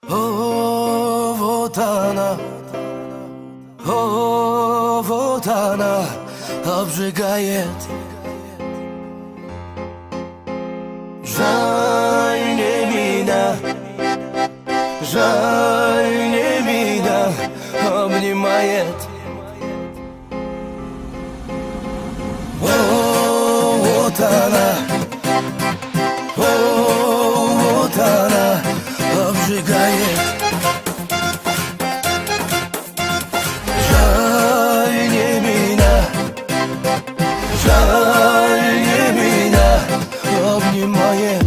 О, вот она обжигает. Жаль не меня, жаль не меня обнимает. О, вот она обжигает. Жаль не меня, жаль не меня обнимает.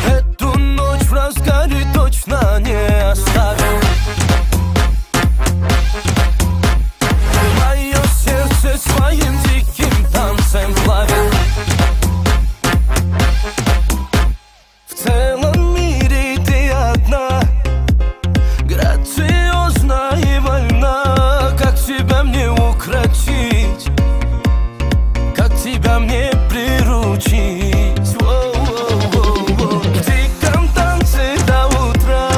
Эту ночь в разгаре точно не оставим. Мое сердце своим диким танцем плавит. В целом мире ты одна, грациозна и вольна. Как тебя мне укротить, как тебя мне приручить? В диком танце до утра,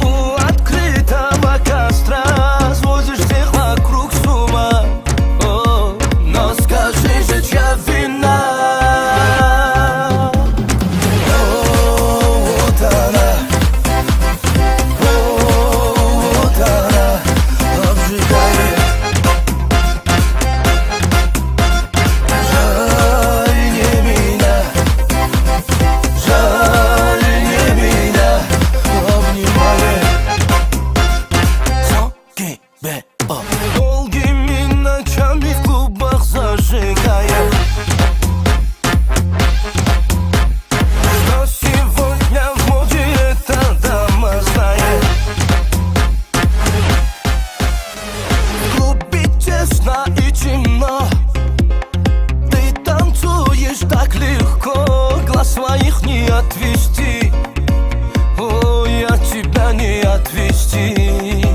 у открытого костра сводишь всех вокруг с ума. Но скажи же, чья вина? Долгими ночами в клубах зажигая, что сегодня в моде эта дама знает. В клубе тесно и темно, ты танцуешь так легко, глаз своих не отвести. Ой, от тебя не отвести.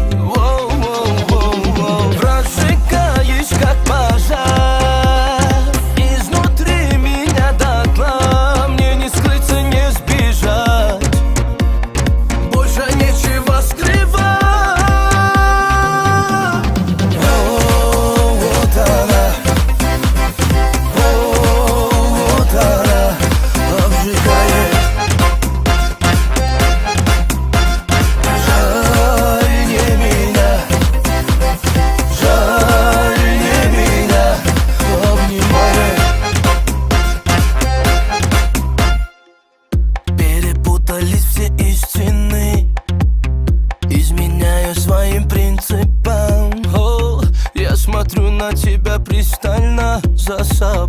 Прожигаешь, как пожар, изнутри меня дотла. Мне не скрыться, не сбежать, больше нечего скрывать. Вот она обжигает. Перепутались все истины, изменяю своим принципам. Я смотрю на тебя пристально, за собой